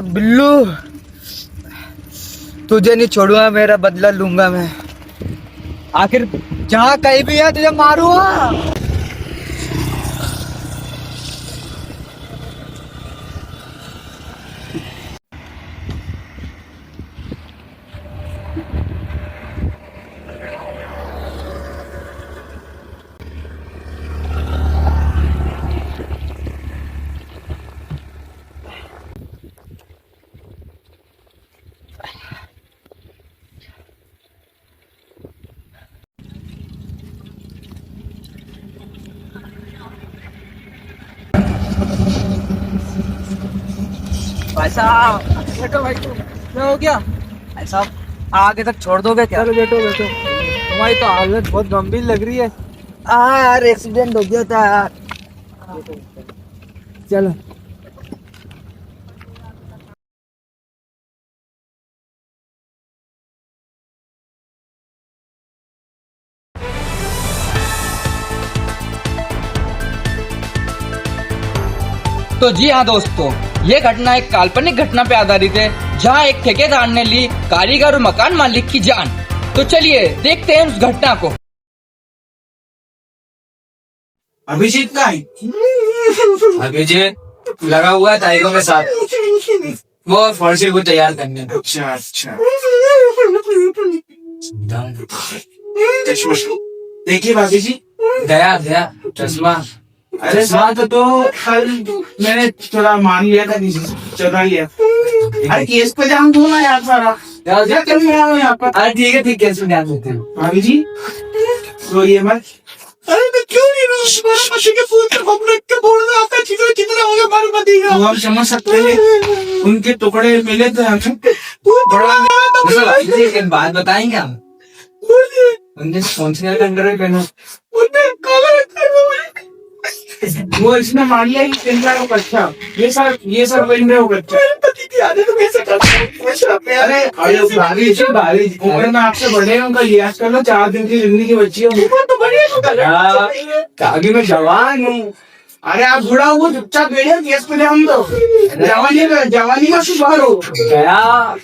बिल्लू, तुझे नहीं छोड़ूंगा, मेरा बदला लूंगा मैं। आखिर जहाँ कहीं भी है तुझे मारूंगा। भाई साहब, बैठो बैठो। क्या हो गया भाई साहब? आगे तक छोड़ दोगे क्या? चलो बैठो बैठो। तुम्हारी तो हालत बहुत गंभीर लग रही है। यार एक्सीडेंट हो गया था यार। चलो। तो जी हाँ दोस्तों, ये घटना एक काल्पनिक घटना पे आधारित है, जहाँ एक ठेकेदार ने ली कारीगर और मकान मालिक की जान। तो चलिए देखते हैं उस घटना को। अभिजीत का है? अभिजीत लगा हुआ है टाइगरों के साथ, वो फर्जी को तैयार करने में। अच्छा अच्छा। देखिए भाभी जी, दया दया चश्मा। अरे साथ तो कल मैंने थोड़ा मान लिया था, किसी से चुरा लिया। अरे केस पे ध्यान दो ना यार सारा। यहाँ पर अरे ठीक है, केस पे ध्यान देते हैं। भाभी जी रोइए मत। अरे मैं क्यों नहीं रो? तुम्हारे मशीन के फोन पर हम रख के बोल रहे आपका चित्र कितना होगा मालूम पड़ेगा। वो हम समझ सकते हैं, उनके टुकड़े मिले थे हमें। बड़ा एक बात बताएंगे हम। उनने कौन से अंडर पहना? वो इसने मान लिया कि पिंडा को बच्चा, ये सर पिंडे को बच्चा। पति की आदत तो कैसे करते? अरे भाभी जी उम्र में आपसे बड़े हैं, उनका लिहाज कर लो। 4 दिन की जिंदगी की बच्ची है, तो बढ़िया। आगे मैं जवान हूँ। अरे आप बुढ़ा हो, चुपचाप बैठे, केस पे हम तो जवानी में सुधार हो गया।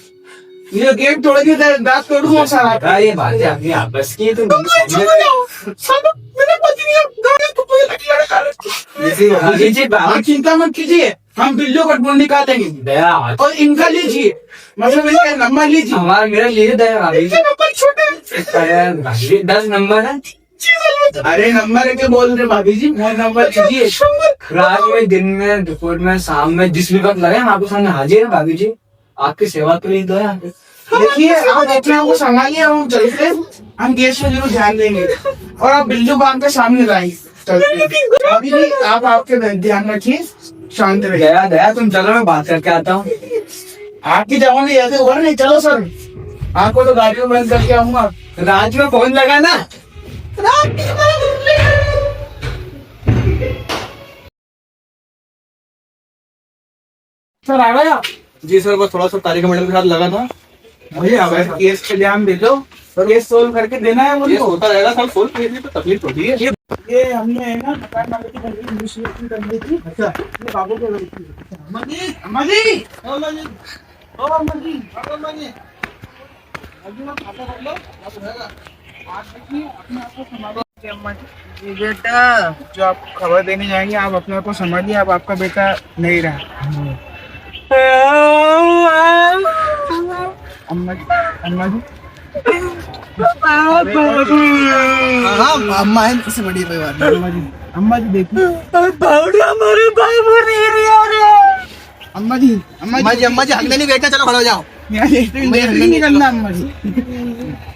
ये गेट तोड़ के दांत तोड़ूंगा सारा। ये बात है अपनी आपस की। तो चिंता मत कीजिए, हम बिल्लो कटबुल निकाल देंगे। दया और इनका लीजिए, मतलब इनका नंबर लीजिए। हमारा मेरा लीजिए दया। नंबर छोटे 10 नंबर है। अरे नंबर के बोल रहे भाभी जी, वो नंबर कीजिए। रात में, दिन में, दोपहर में, शाम में, जिस भी वक्त लगे हम आपके सामने हाजिर है भाभी जी। आपकी सेवा के लिए तो है। देखिए आप अपने आप को संभालिए, हम चलते हैं। हम केस पे जरूर ध्यान देंगे और आप बिल्लू बांध के सामने लाएंगे। अभी भी आप आपके ध्यान रखिए, शांत रहिए। दया दया तुम चलो, मैं बात करके आता हूँ। आपकी जवानी ऐसे हुआ नहीं। चलो सर, आपको तो गाड़ी में बंद करके आऊंगा। रात में फोन लगा ना। सर आ गया? जी सर, बस थोड़ा सा तारिक मैडम के साथ लगा था। मुझे केस पे ध्यान दे दो, केस सोल्व करके देना है मुझे। होता रहेगा सर, सोल्व कीजिए तो तकलीफ होती है। ये हमने है ना मकान मालिक की इनिशिएटिव कर दी थी। अच्छा, ये बाबू को लड़की है। अम्मा जी, अम्मा जी, अम्मा जी, ओ अम्मा जी, अम्मा जी, अभी ना खाता कर लो, अब रहेगा। आप देखिए, अपने आप को संभालो। अम्मा जी बेटा, जो आप खबर देने जाएंगे, आप अपने आप को संभालिए। अब आपका बेटा नहीं रहा। अम्मा जी, अम्मा जी, अम्मा है से बड़ी कोई बात नहीं। अम्मा जी देखिए। हमारे भाई वो नहीं आ रहे। अम्मा जी, अम्मा जी हकने नहीं बैठना, चलो खड़े हो जाओ। नहीं करना अम्मा जी।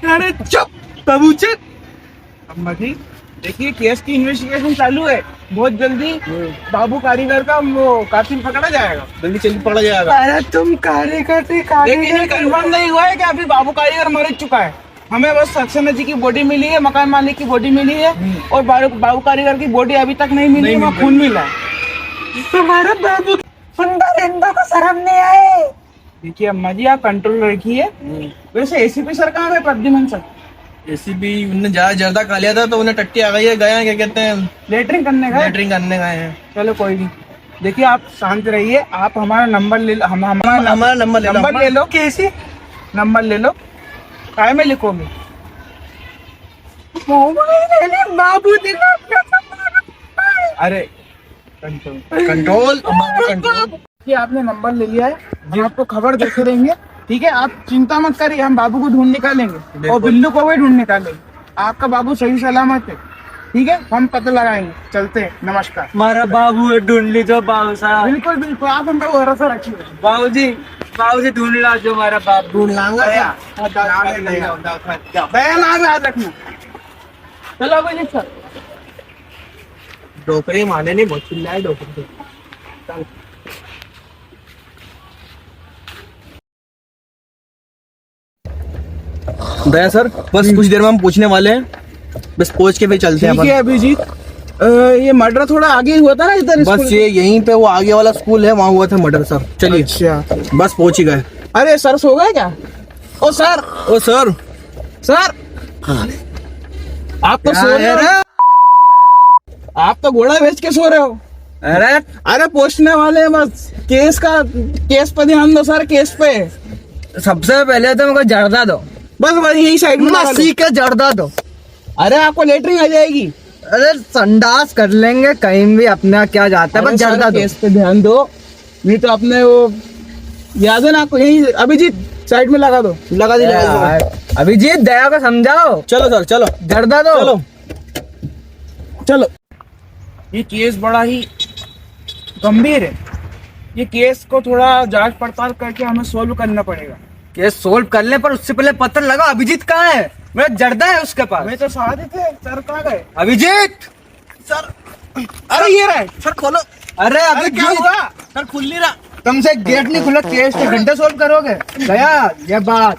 अरे चुप बाबू, चुप। अम्मा जी देखिए केस की इन्वेस्टिगेशन चालू है, बहुत जल्दी बाबू कारीगर का वो कातिल पकड़ा जाएगा, जल्दी पकड़ा जाएगा। अरे तुम कारीगर लेकिन ये कंफर्म नहीं हुआ है कि अभी बाबू कारीगर मर चुका है। हमें बस सक्सेना जी की बॉडी मिली है, मकान मालिक की बॉडी मिली है, और बाबू कारीगर की बॉडी अभी तक नहीं मिली, वहाँ खून मिला है। तुम्हारे बाबू सुंदर इंदो को शर्म नहीं आए। देखिए अम्मा जी, आप कंट्रोल रखिए। वैसे एसीपी सर कहाँ गए, प्रद्युमन सर? एसीपी उन्हें ज्यादा खा लिया था तो उन्हें टट्टी आ गई है, गए हैं, क्या कहते हैं, लेटरिंग करने गए। लेटरिंग करने गए हैं। चलो कोई नहीं, देखिए आप शांत रहिए, आप हमारा नंबर ले लो, हमारा नंबर ले लो। कैसे नंबर ले लो, काय में लिखोगे? बाबू दिला अरे कंट्रोल कि आपने नंबर ले लिया है, हम आपको खबर देते रहेंगे, ठीक है? आप चिंता मत करिए, हम बाबू को ढूंढ निकालेंगे और बिल्लू को भी ढूंढ निकालेंगे। आपका बाबू सही सलामत है, ठीक है? हम पता लगाएंगे। चलते हैं, नमस्कार। हमारा बाबू है, ढूंढ लीजिए बाबू साहब। बिल्कुल बिल्कुल, आप हम पे भरोसा रखिए। बाबू जी ढूंढ ला जो हमारा बाप ढूंढ लाऊंगा। दया नाम याद रखना। चलो अभी सर, डोकरी माने नहीं, बहुत चिल्लाए डोकरी। दया सर, बस कुछ देर में हम पूछने वाले हैं, बस पहुंच के फिर चलते हैं ठीक है अपन। अभिजीत, ये मर्डर थोड़ा आगे हुआ था ना इधर बस स्कूल ये यहीं पे वो आगे वाला स्कूल है, वहाँ हुआ था मर्डर सर। चलिए, अच्छा, बस पहुंच ही गए। अरे सर सो गए क्या? ओ सर, ओ सर, सर आप तो सो रहे हो, आप तो घोड़ा बेच के सो रहे हो। अरे पूछने वाले हैं बस, केस पे ध्यान दो सर, केस पे। सबसे पहले तो मेरे को जर्दा दो, बस यही साइड में लगा लो। का जर्दा दो। अरे आपको लेटरिंग आ जाएगी। अरे संडास कर लेंगे कहीं भी, अपना क्या जाता है, बस जर्दा दो। केस पे ध्यान दो, नहीं तो अपने वो याद है ना आपको, यही अभिजीत साइड में लगा दो। लगा दी। अभिजीत दया को समझाओ। चलो सर, चलो जर्दा दो। चलो चलो, ये केस बड़ा ही गंभीर है, ये केस को थोड़ा जांच पड़ताल करके हमें सोल्व करना पड़ेगा। केस सोल्व कर ले, पर उससे पहले पता लगा अभिजीत कहाँ है। मेरा जर्दा है उसके पास। वे तो साथ ही थे, सर कहाँ गए? अभिजीत सर। अरे ये रहे। सर खोलो। अरे अरे क्या हुआ? सर खुल नहीं रहा। तुमसे गेट नहीं खुला, केस के घंटे सोल्व करोगे गया ये बात।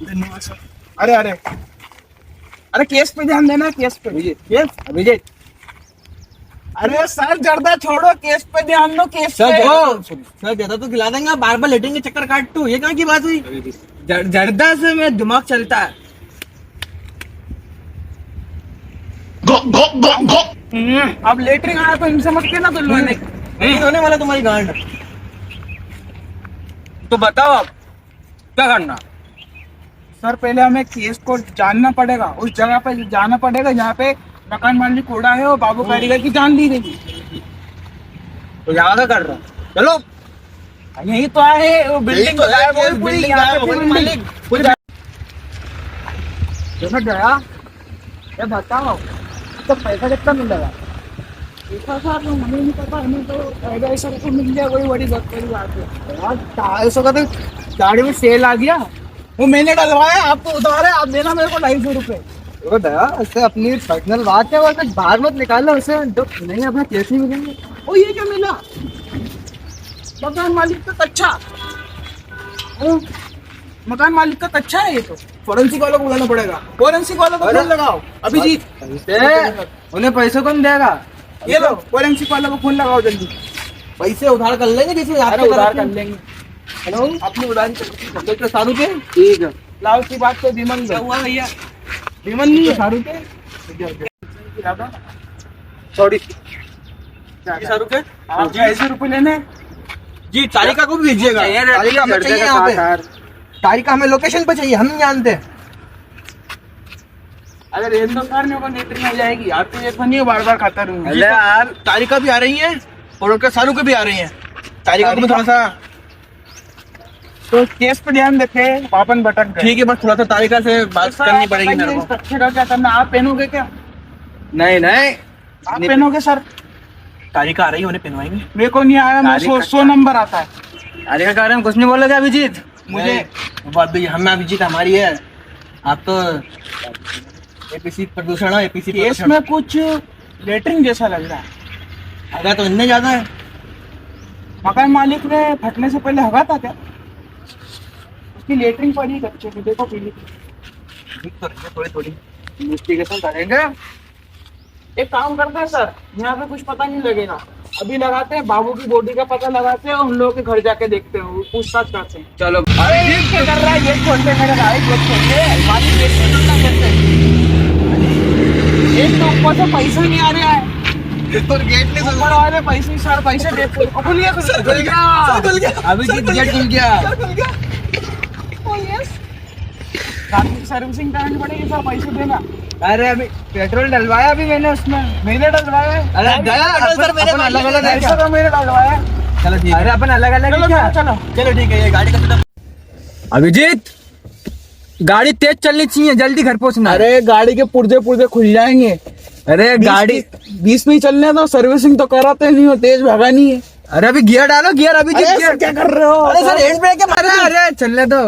धन्यवाद सर। अरे अरे अरे केस पे ध्यान देना, केस पे। अभिजीत अरे सर जर्दा छोड़ो, केस पे ध्यान दो, केस सर पे। सर ज्यादा तो खिला देंगे, बार बार लेटेंगे, चक्कर काट तू, ये कहाँ की बात हुई? जर्दा से मेरा दिमाग चलता है। अब लेटरिंग आया तो इनसे मत कहना, तो नहीं होने वाला तुम्हारी गांड। तो बताओ अब क्या करना। सर पहले हमें केस को जानना पड़ेगा, उस जगह पे जाना पड़ेगा जहाँ पे मकान मालिक कोड़ा है और बाबू कारीगर की जान ली गई। तो ज्यादा कर रहा हूँ, चलो। यही तो आए, वो बिल्डिंग तो है, गायब हो गई, बिल्डिंग पूरी गायब यहाँ हो पे गई, पूरी मालिक। बिल्डिंग। देखो दया, ये बताओ तो पैसा कितना मिलेगा? पैसा सर हमें नहीं पता, हमें तो ऐसा रकम मिल जाए, वही बड़ी बात बड़ी बात है यार। 250 का तो गाड़ी में सेल आ गया, वो मैंने डलवाया, आपको उधार है, आप देना मेरे को 250 रुपए। देखो दया, इससे अपनी पर्सनल बात है, वरना बाहर मत निकालो उसे, जो नहीं अपना केस नहीं मिलेंगे। ओ ये क्या मिला? मकान मालिक का कच्चा, मकान मालिक का कच्चा है ये तो। फोरेंसिक वालों को बुलाना पड़ेगा। फोरेंसिक वालों को फोन लगाओ अभिजीत। उन्हें पैसे कौन देगा? ये लो, फोरेंसिक वालों को फोन लगाओ जल्दी। पैसे उधार कर लेंगे, जैसे अरे आपके उधार तरफ कर से। लेंगे। हेलो, अपनी उधार डॉक्टर सारू के। ठीक है। लाओ की बात तो विमल क्या हुआ भैया? विमल नहीं है, शाहरुख के। सॉरी सारू के। आप 250 रुपए लेने। जी, तारिका को भी भेजिएगा। तारिका हमें चाहिए यहाँ पे। तारिका हमें लोकेशन पे चाहिए, हम नहीं जानते। अगर रेल तो कार में लेटरिंग आ जाएगी, आप तो ये नहीं बार बार खाता रहूंगा। अरे यार, तारिका भी आ रही है और डॉक्टर सारू के भी आ रही है। तारिका को भी थोड़ा सा, तो केस पे ध्यान देते, पापन भटक गए। ठीक है, बस थोड़ा सा तारिका से बात करनी पड़ेगी मेरे को। स्ट्रक्चर का क्या करना? आप पहनोगे क्या? नहीं आप पहनोगे सर? तारिका आ रही है, उन्हें पहनवाएंगे। मेरे को नहीं आया, मैं 100 नंबर आता है अरे क्या कह रहे हैं, कुछ नहीं बोलोगे अभिजीत? मुझे बात भी हम अभिजीत हमारी है, आप तो एपीसी प्रदूषण है, एपीसी केस प्रदूषण। में कुछ लेटरिन जैसा लग रहा है। अगर तो इतने ज्यादा है। मकान मालिक ने फटने से पहले हगा था क्या? उसकी लेटरिन पड़ी है कच्चे की, देखो पीली। दिख तो रही है थोड़ी थोड़ी। इन्वेस्टिगेशन करेंगे। एक काम करते हैं सर, यहाँ पे कुछ पता नहीं लगेगा, अभी लगाते हैं बाबू की बॉडी का पता लगाते हैं और उन लोगों के घर जाके देखते हैं, वो पूछताछ करते हैं। चलो अरे ये क्या कर रहा है? गेट खोल दे मेरे भाई, गेट खोल दे। मालिक गेट खोल दे कैसे? एक तो ऊपर से पैसा नहीं आ रहा है, और गेट नहीं ऊपर वाले पैसे सर पैसे दे खुल गया खुल गया। अभी गेट खुल गया। ट्रैफिक सर्विसिंग करानी पड़ेगी सर, पैसे देना। अरे अभी पेट्रोल डलवाया अभी मैंने उसमें। मैंने डलवाया है। अरे गया सर मेरे अलग अलग है पैसा तो मैंने डलवाया है। चलो ठीक है। अरे अपन अलग अलग चलो क्या? चलो चलो ठीक है, ये गाड़ी का setup- अभिजीत, गाड़ी तेज चलनी चाहिए, जल्दी घर पहुंचना। अरे गाड़ी के पुर्जे पुर्जे खुल जाएंगे। अरे गाड़ी, 20 में ही चलने दो, सर्विसिंग तो कराते नहीं हो, तेज भागा नहीं है। अरे अभी गियर डालो, गियर अभिजीत, अरे गियर। सर, क्या कर रहे हो? अरे सर हैंड ब्रेक है अरे अरे चलने दो।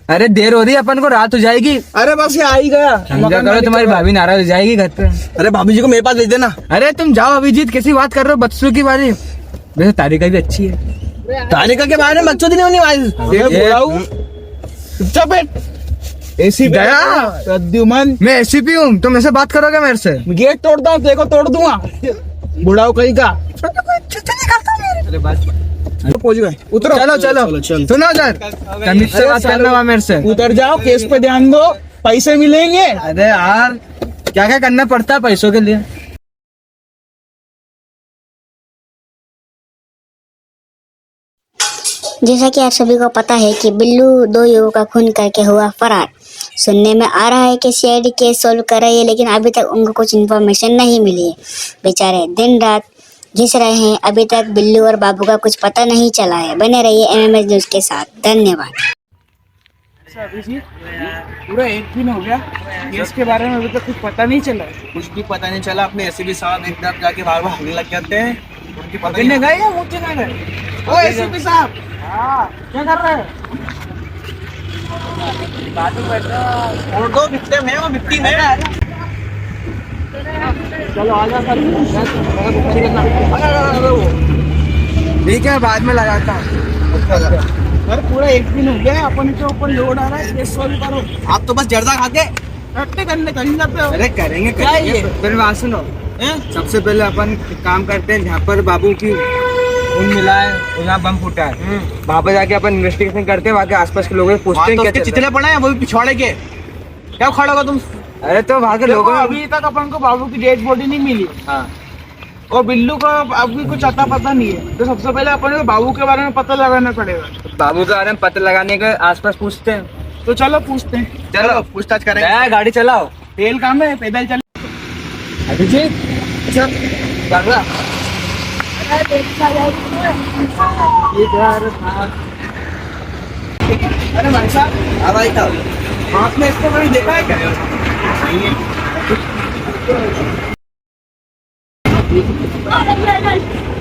अरे देर हो रही है, अपन को रात हो जाएगी। अरे बस ये आ ही गया। समझा करो, तुम्हारी भाभी नाराज हो जाएगी घर पे। अरे भाभी जी को मेरे पास भेज देना। अरे तुम जाओ अभिजीत, कैसी बात कर रहे हो, बच्चों की बारी। वैसे तारिका भी अच्छी है। तारिका के बारे में बच्चों नहीं होनी भाई। चुपचाप बैठ। एसी गया। प्रद्युमन, मैं एसीपी हूँ, तुम ऐसे बात करोगे मेरे से? गेट तोड़ता हूँ, देखो तोड़ दूंगा। बुढ़ाऊ कहीं का। अरे बात पहुंच गए, उतरो। चलो चलो सुनो सर, तमीज से बात करना हुआ मेरे से। उतर जाओ, केस पे ध्यान दो, पैसे मिलेंगे। अरे यार, क्या क्या करना पड़ता है पैसों के लिए। जैसा कि आप सभी को पता है कि बिल्लू 2 युवकों का खून करके हुआ फरार। सुनने में आ रहा है कि सीआईडी केस सोल्व कर रही है, लेकिन अभी तक उनको कुछ इन्फॉर्मेशन नहीं मिली है। बेचारे दिन रात घिस रहे हैं, अभी तक बिल्लू और बाबू का कुछ पता नहीं चला है। बने रहिए एमएमएस न्यूज के साथ, धन्यवाद। अभिजीत, पूरा 1 दिन हो गया, केस के बारे में अभी तक कुछ पता नहीं चला। कुछ भी पता नहीं चला। अपने एसीपी साहब एकदम जाके बार बार हंगने लग जाते हैं, उनकी पता पकड़ने नहीं। गए या मुझे ना गए? ओ एसीपी साहब, हाँ क्या कर रहे हैं? और दो बिकते में वो बिकती में। चलो आजा सर। ठीक है, बाद में लगाता हूँ। सर पूरा 1 दिन हो गया, अपन के ऊपर लोड आ रहा है, केस सोल्व करो। आप तो बस जर्दा खा के रट्टे करने कहीं जाते हो। अरे करेंगे क्या है ये? फिर बात सुनो। सबसे पहले अपन एक काम करते हैं, जहाँ पर बाबू की खून मिला है वहाँ बम फूटा है, वहाँ पर जाके अपन इन्वेस्टिगेशन करते हैं, वहाँ के आसपास के लोगों से पूछते वहाँ हैं तो क्या उसके चल रहा चितले पड़े हैं, वो भी पिछवाड़े के। क्या खड़ा होगा तुम? है। अरे तो वहाँ के देखो, लोगों अभी तक अपन को बाबू की डेड बॉडी नहीं मिली हाँ, और बिल्लू का अभी कुछ अता पता नहीं है, तो सबसे पहले अपन को बाबू के बारे में पता लगाना पड़ेगा। बाबू के बारे में पता लगाने के आसपास पूछते हैं। तो चलो पूछते हैं। चलो पूछताछ करेंगे। गया, गाड़ी चलाओ। तेल काम है, पैदल चल। अभिजीत चल, चल रहा। अरे भाई साहब, हाँ भाई साहब। आपने इसको कभी देखा है क्या?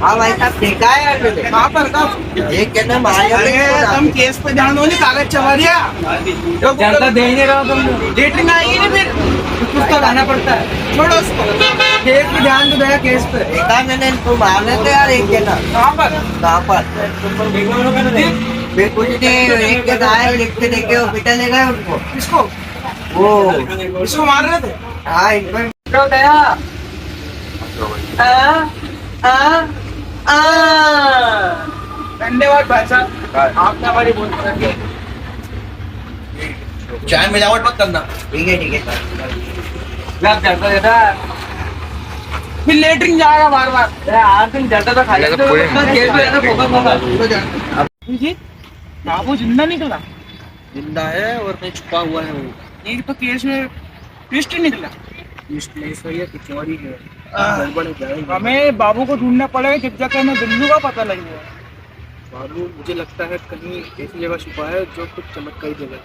हाँ भाई साहब, देखा है यार मैंने। कहाँ पर कब? एक कहना अरे तुम केस पे ध्यान दो, नहीं कागज चबा दिया। ज्यादा दे ही नहीं रहा तुम। डेटिंग आएगी नहीं फिर, कुछ तो लाना पड़ता है। छोड़ो उसको। केस पे ध्यान तो देगा, केस पे। देखा मैंने इनको मारने थे यार, एक कहना। कहाँ पर? कहाँ पर? फिर कुछ नहीं, एक के गाय लिखते देखे वो पिटा ले गए उनको। किसको? वो इसको मार रहे थे? हाँ इनको धन्यवाद भाई साहब, आपने हमारी बहुत मदद की। चाय मिलावट मत करना। ठीक है लग जाता देता। फिर लेटरिन जाएगा बार बार। यार तुम ज्यादा तो खा लेते हो, पूरे- केस पे ज्यादा फोकस होगा। अभिजीत, बाबू जिंदा निकला। जिंदा है और कहीं छुपा हुआ है वो। एक तो केस में ट्विस्ट ही निकला। कुछ और ही है। गड़बड़ हो जाएगी। हमें बाबू को ढूंढना पड़ेगा, जब जाकर हमें बिल्लू का पता लगेगा। बाबू मुझे लगता है कहीं ऐसी जगह छुपा है जो कुछ चमत्कारी जगह।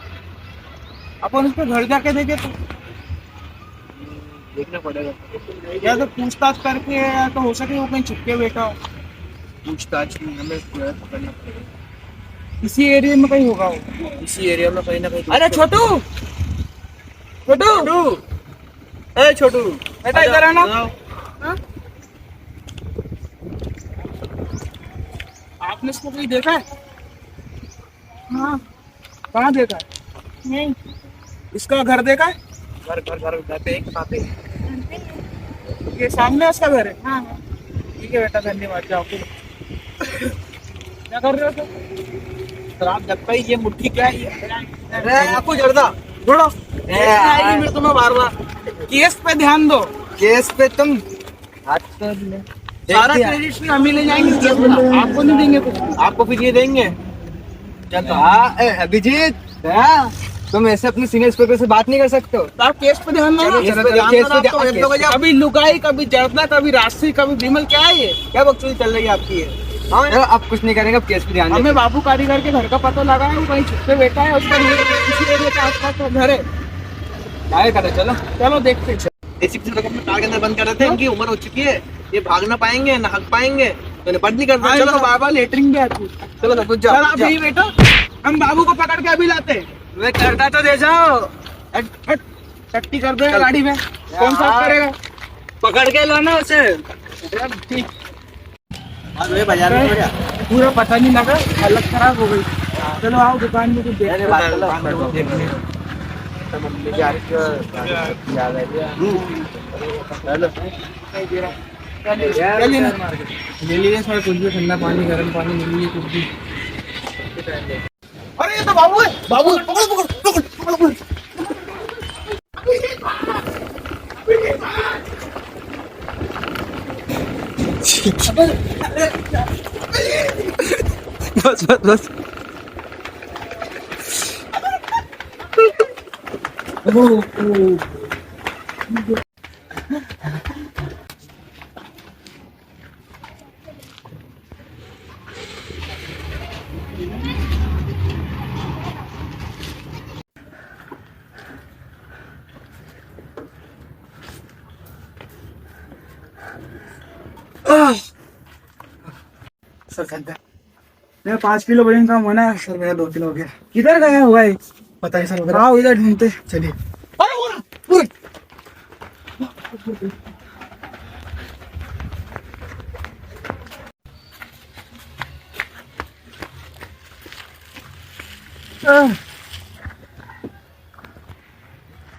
अपन उसके घर जाके देखे तो, देखना पड़ेगा। या तो पूछताछ करके, या तो हो सके वो कहीं छुप के बैठा हो। पूछताछ में हमें प्रयास करना पड़ेगा। इसी एरिया में कहीं होगा वो। इसी एरिया में कहीं ना कहीं। अरे छोटू, छोटू, ए छोटू बेटा इधर आना। हाँ? आपने इसको कहीं देखा है? हाँ। कहाँ देखा है? नहीं। इसका घर देखा है? घर घर घर घर पे एक साथ ही। ये सामने उसका घर है? हाँ। ठीक है बेटा, धन्यवाद। जाओ फिर। क्या कर रहे हो तुम? सर आप जब ये मुट्ठी क्या है? अरे आपको जर्दा छोड़ो। मैं तुम्हें बार बार केस पे ध्यान दो। केस पे तुम हाथ कर ले। सारा क्रेडिट हम ही ले जाएंगे, केस पे आपको नहीं देंगे कुछ, आपको फिर ये देंगे। क्या अभिजीत, तुम ऐसे अपने सीनियर इंस्पेक्टर से बात नहीं कर सकते हो। आप केस पे ध्यान दो ना। केस पे ध्यान केस दो ना, पे आपको एक दो बजे कभी लुगाई, कभी जर्दा, कभी राशि, कभी विमल, क्या है ये? क्या बकचोदी चल रही है आपकी ये? हाँ अब कुछ नहीं करेंगे, अब केस पे ध्यान दो। हमें बाबू कारीगर के घर का पता लगा है, वो कहीं छुप पे बैठा है, उसका किसी एरिया के आसपास का घर है। क्या करे, चलो चलो देखते हैं। एसी की अपने कार के अंदर बंद कर रहे थे, इनकी उम्र हो चुकी है, ये भाग ना पाएंगे ना हक पाएंगे, तो निपट नहीं करते। चलो बाबा लेटरिंग भी आती है। चलो सब कुछ सर जाओ आप यही बैठो, हम बाबू को पकड़ के अभी लाते हैं। वे करता तो दे जाओ। हट हट, टट्टी कर देगा गाड़ी में, कौन साफ करेगा? पकड़ के लाना उसे। ठीक, अरे बाजार में गया पूरा पता नहीं लगा, हालत खराब हो गई। चलो आओ दुकान में कुछ देखते हैं। क्या लेना? ले लीजिए सर, कुछ भी ठंडा पानी, गर्म पानी ले लीजिए, कुछ भी। अरे ये तो बाबू है, बाबू है, पकड़ो पकड़ो पकड़ो पकड़ो। बस बस बस। सर कहता मेरा 5 किलो वजन कम होना है सर, मेरा 2 किलो हो गया। किधर गया हुआ है? पता है सर। आओ इधर ढूंढते। चलिए।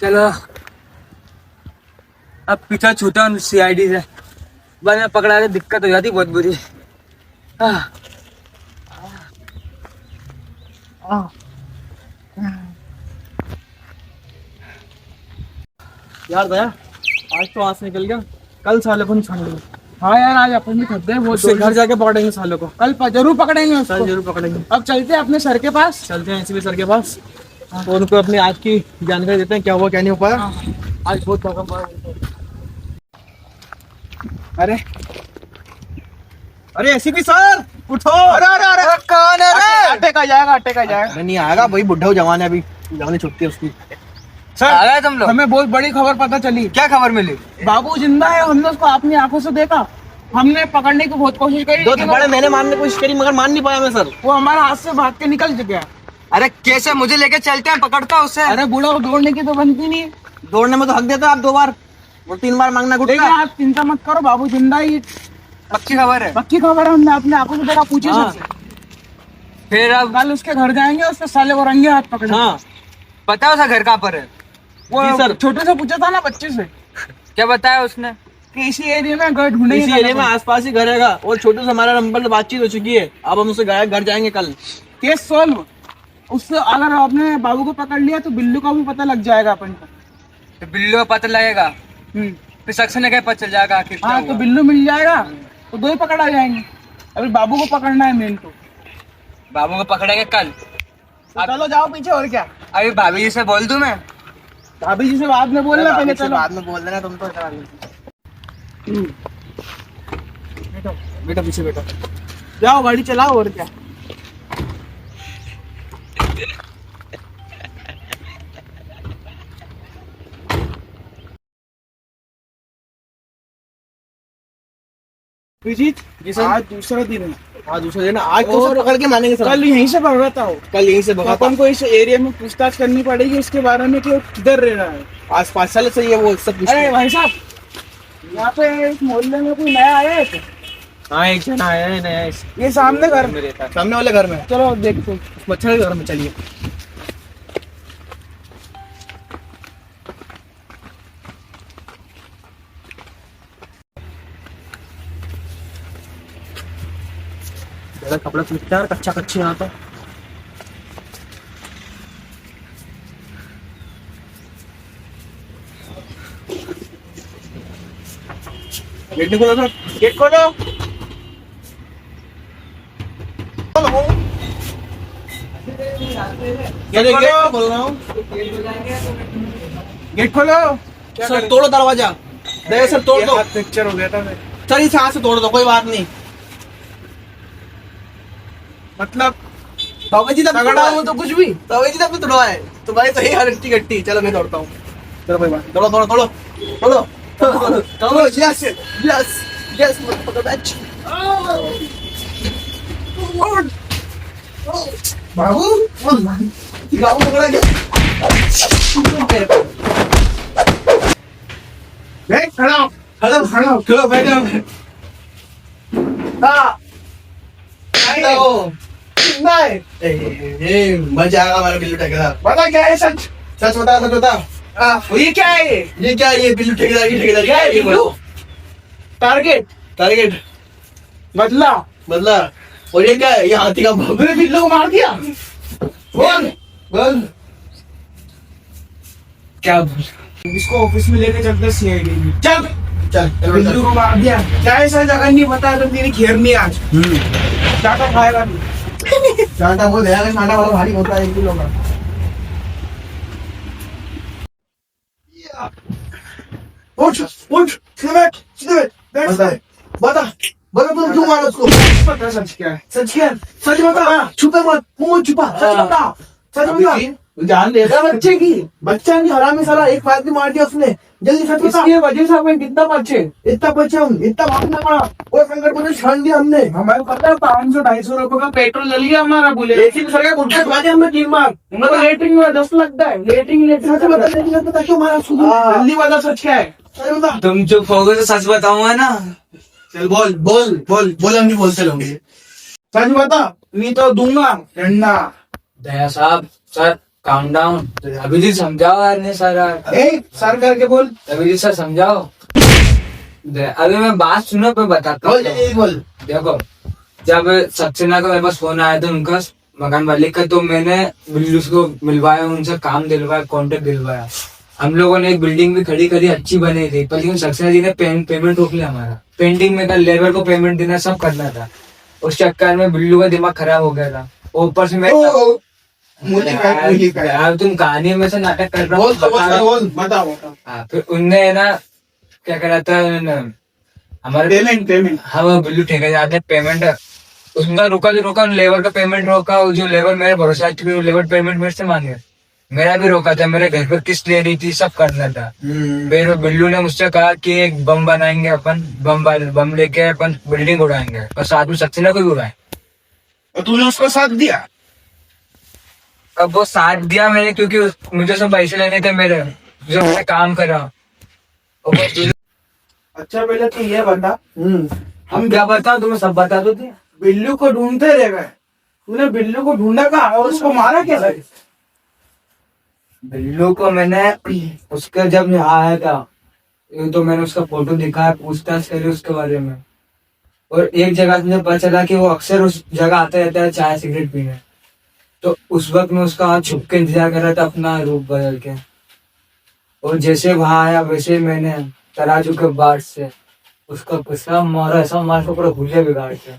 चलो अब पीछा छूटा हूँ सीआईडी से, बाद में पकड़ा तो दिक्कत हो जाती बहुत बुरी। यार दया, आज तो आंस निकल गया, कल साले को नहीं छोड़ देंगे। हाँ यार, आज अपन भी खरीदे, वो घर जाके पकड़ेंगे सालों को। कल जरूर पकड़ेंगे उसको। सर जरूर पकड़ेंगे। अब चलते हैं अपने सर के पास। चलते हैं एसीपी सर के पास और उनको अपनी आज की जानकारी देते हैं, क्या हुआ क्या नहीं हो पाया। आज बहुत भगम पड़ा। अरे अरे एसीपी सर उठो। अरे अरे अरे कौन है रे? अट्टे का जाएगा, अट्टे का जाएगा। नहीं आएगा, वही बुढ़ा हो जवान है, अभी जवानी छुट्टी है उसकी। सर आ गए तुम लोग? हमें बहुत बड़ी खबर पता चली। क्या खबर मिली? बाबू जिंदा है, हमने उसको अपनी आंखों से देखा। हमने पकड़ने की बहुत कोशिश करी, 2 लेकिन थप्पड़े मैंने मारने की कोशिश करी मगर मान नहीं पाया मैं सर। वो हमारे हाथ से भाग के निकल गया। अरे कैसे, मुझे लेके चलते हैं, पकड़ता उसे। अरे बूढ़ा को दौड़ने की तो बनती नहीं। दौड़ने में तो हक देते हो आप 2 बार, वो 3 बार मांगना लेकिन गुटका। आप चिंता मत करो, बाबू जिंदा ही। पक्की खबर है? पक्की खबर है, हमने अपने आंखों से देखा। पूछे हाँ। सर से। फिर अब कल उसके घर जाएंगे, उसके साले को रंगे हाथ पकड़े। हाँ पता है उसका घर कहाँ पर है? वो जी सर। छोटे से पूछा था ना बच्चे से क्या बताया उसने? कि इसी एरिया में घर ढूंढेंगे। इसी एरिया में आसपास ही घर रहेगा और छोटू से हमारा नंबर बातचीत हो चुकी है। अब हम उससे घर जाएंगे कल। Case solve. उससे अगर आपने बाबू को पकड़ लिया तो बिल्लू का भी पता लग जाएगा अपन को। तो बिल्लू का पता लगेगा, फिर शख्स ने क्या पता चल जाएगा आखिर क्या हाँ, तो हुआ। बिल्लू मिल जाएगा तो 2 ही पकड़ा जाएंगे। अभी बाबू को पकड़ना है मेन तो। बाबू को पकड़ेंगे कल। चलो जाओ पीछे, और क्या। अभी भाभी जी से बोल दूं मैं? भाभी जी से बाद में बोलना, पहले चलो। बाद में बोल देना तुम तो। बेटा पीछे बेटा, जाओ गाड़ी चलाओ, और क्या। विजीत जी सर। आज दूसरा दिन है, हाँ दूसरे दिन आज तो और सब पकड़ के मानेंगे सर। कल यहीं से भगा था वो। कल यहीं से तो भगा अपन को इस एरिया में पूछताछ करनी पड़ेगी उसके बारे में कि वो किधर रह रहा है। आज 5 साल से ये वो सब अरे भाई साहब, यहाँ पे इस मोहल्ले में कोई नया आया है क्या? हाँ एक जना आया है नया ये सामने घर में रहता है, सामने वाले घर में। चलो देखते हैं। मच्छर के घर में चलिए। ज्यादा कपड़ा सूखता है, कच्चा कच्चे यहाँ तो। गेट नहीं खोला सर, गेट खोलो। क्या देखिए बोल रहा हूँ, गेट खोलो। सर तोड़ो दरवाजा। दया सर तोड़ दो पिक्चर हो गया था फिर। सर, इस हाथ से तोड़ दो, कोई बात नहीं। मतलब बाबा जी तब तगड़ा तोड़ा हो है तो कुछ भी, बाबा जी तब तोड़ा है तुम्हारी सही हरट्टी गट्टी। चलो मैं तोड़ता हूँ। चलो कोई बात तोड़ो तोड़ो तोड़ो तोड़ो तोड़ो तोड़ो। Yes yes yes batch. बाबू गाँव पकड़ा गया। नहीं। खड़ा हो। खड़ा खड़ा खड़ा बैठ जाओ। हाँ नहीं मजा आएगा हमारा बिल्लू ठेकेदार। बता क्या है सच? सच बता, सच बता। ये क्या है? ये क्या है? ये बिल्लू ठेकेदार की ठेकेदार क्या है? बिल्लू? टारगेट टारगेट बदला। बदला। और ये क्या है? ये हाथी का भौंक। मेरे बिल्लू को मार दिया। बोल बोल क्या बोल। इसको ऑफिस में लेके चलते सीआईडी में। चल। चल बिल्लू को मार दिया। क्या ऐसा जगह नहीं पता तो तेरी घेरनी आज। चाटा खाएगा तू। चांटा बोल यार, चांटा वाला भारी होता है 1 किलो का। उठ उठ सीधे बैठ, सीधे बैठ। बता बता बता, तुम क्यों मारा उसको? पता सच क्या है? सच क्या? सच बता, छुपे मत, मुंह छुपा। सच बता, सच बता। जान देगा बच्चे की। बच्चा नहीं, हरामी साला, एक बात भी मार दिया उसने। जल्दी सच बता। इसकी वजह से हमें कितना बचे? इतना बच्चा हम, इतना भागना पड़ा। और संकट को छान दिया हमने। हमारे पता है 500-250 रुपए का पेट्रोल जल गया हमारा बुलेट। लेकिन सरकार उल्टा मारे हमने 3 बार। हमारा रेटिंग में 10 लगता है। रेटिंग सच बता, लेकिन सच बता क्यों मारा उसको? जल्दी बता सच क्या है? सच बता। तुम चुप हो गए तो सच बताऊंगा ना। चल बोल बोल बोल बोल, हम नहीं बोलते लोगे। सच बता, नहीं तो दूंगा डंडा। दया साहब, सर काम डाउन। अभी जी समझाओ यार ने सर। सर करके बोल। अभी जी सर समझाओ। अभी मैं बात सुनो पे बताता बोल जल्दी बोल। देखो, जब सक्सेना का मेरे पास फोन आया था उनका मकान मालिक का, तो मैंने बिल्लू को मिलवाया, उनसे काम दिलवाया, कॉन्ट्रैक्ट दिलवाया। हम लोगों ने एक बिल्डिंग भी खड़ी करी, अच्छी बनी थी, पर लेकिन सक्सेना जी ने पेमेंट रोक लिया हमारा। पेंटिंग में था, लेबर को पेमेंट देना, सब करना था। उस चक्कर में बिल्लू का दिमाग खराब हो गया था। ऊपर से मैं यार तुम कहानी में से नाटक कर रहा बोल हूँ। बताओ। हाँ, फिर उनने ना क्या करा था, हमारे पेमेंट हाँ वो बिल्लू ठेकेदार ने पेमेंट उसका रुका लेबर का पेमेंट रोका। जो लेबर मेरे भरोसा थी, वो लेबर पेमेंट मेरे से मांगे, मेरा भी रोका था। मेरे घर पर किस्त ले रही थी, सब करना था। फिर बिल्लू ने मुझसे कहा कि एक बम बनाएंगे अपन, बम लेके अपन बिल्डिंग उड़ाएंगे और साथ में सक्सेना को भी उड़ाए। तूने उसको साथ दिया? अब वो साथ दिया मैंने, क्योंकि मुझे सब पैसे लेने थे मेरे, जो मैंने काम करा। और अच्छा पहले तू ये बता, हम क्या बताओ, तुम्हें सब बता दो थे। बिल्लू को ढूंढते रह गए, तूने बिल्लू को ढूंढा कहा और उसको मारा कैसे? बिल्लू को मैंने उसका जब आया था तो मैंने उसका फोटो दिखाया, पूछताछ करी उसके बारे में। और एक जगह से मुझे पता चला कि वो अक्सर उस जगह आता रहता है चाय सिगरेट पीने। तो उस वक्त मैं उसका हाथ छुप के इंतजार कर रहा था, अपना रूप बदल के। और जैसे वहां आया वैसे मैंने तराजू के बाट से उसका पिछला मारा, ऐसा मार को पूरा भूले बिगाड़ के।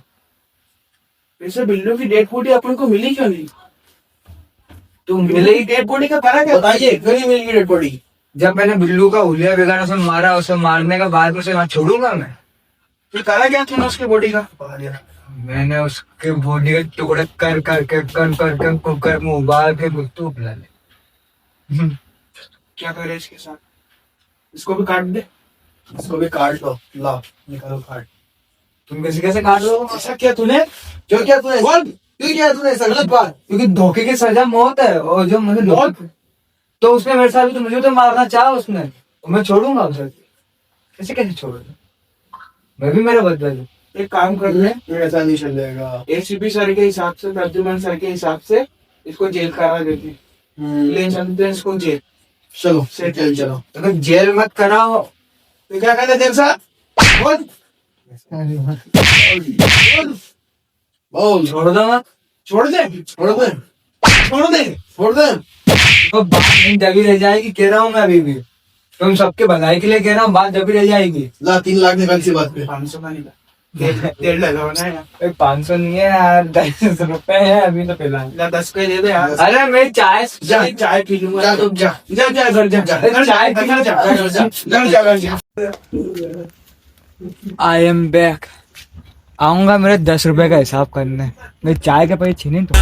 वैसे बिल्लू की डेड बॉडी अपन को मिली क्यों नहीं? तो मिलेगी डेड बॉडी का करा क्या? बताइए क्यों नहीं मिलेगी डेड बॉडी? जब मैंने बिल्लू का हुलिया बिगाड़ा, उसे मारा, उसे मारने के बाद उसे वहां छोड़ूंगा मैं? फिर करा क्या तूने उसकी बॉडी का? मैंने उसके बॉडी के टुकड़े कर कुकर में उबाल के गुत्तू पिला ले। क्या करे इसके साथ? इसको भी काट दे। इसको भी काट लो, ला निकालो काट। तुम कैसे कैसे काट लो? ऐसा किया तूने? क्यों किया तूने? बोल। क्यों किया तूने ऐसा गलत बात? क्योंकि धोखे की सजा मौत है, और जो मुझे मौत? तो उसने मेरे साथ भी, तो मुझे तो मारना चाहा उसने, और मैं छोड़ूंगा उसे? कैसे कैसे छोड़ दूं? मैं भी मेरा बदला लूं। एक काम कर ले, ऐसा नहीं चलेगा। एसीपी सर के हिसाब से, तर्जुमान सर के हिसाब से इसको जेल करा देते हैं। ले चलते हैं इसको जेल। चलो चल चलो। तो जेल मत कराओ। तो क्या कहते तेरे साथ? बोल बोल। छोड़ दो मत। छोड़ दे छोड़ दे छोड़ दे छोड़ दे। तो बात नहीं दबी रह जाएगी, कह रहा हूँ मैं अभी भी। तुम सबके भलाई के लिए कह रहा हूँ, बात दबी रह जाएगी। ला 3 लाख निकाल इसी बात पे। 500 का निकाल, तेल लगाओ ना यार। 500 नहीं है यार, 250 रुपए है अभी तो फिलहाल। ला 10 के दे दे यार। अरे मैं चाय जा चाय पी लूंगा। जा तुम जा जा जा घर जा जा। घर जा घर जा घर जा घर जा। I am back. आऊंगा मेरे 10 रुपए का हिसाब करने। मैं चाय के पैसे छीने तो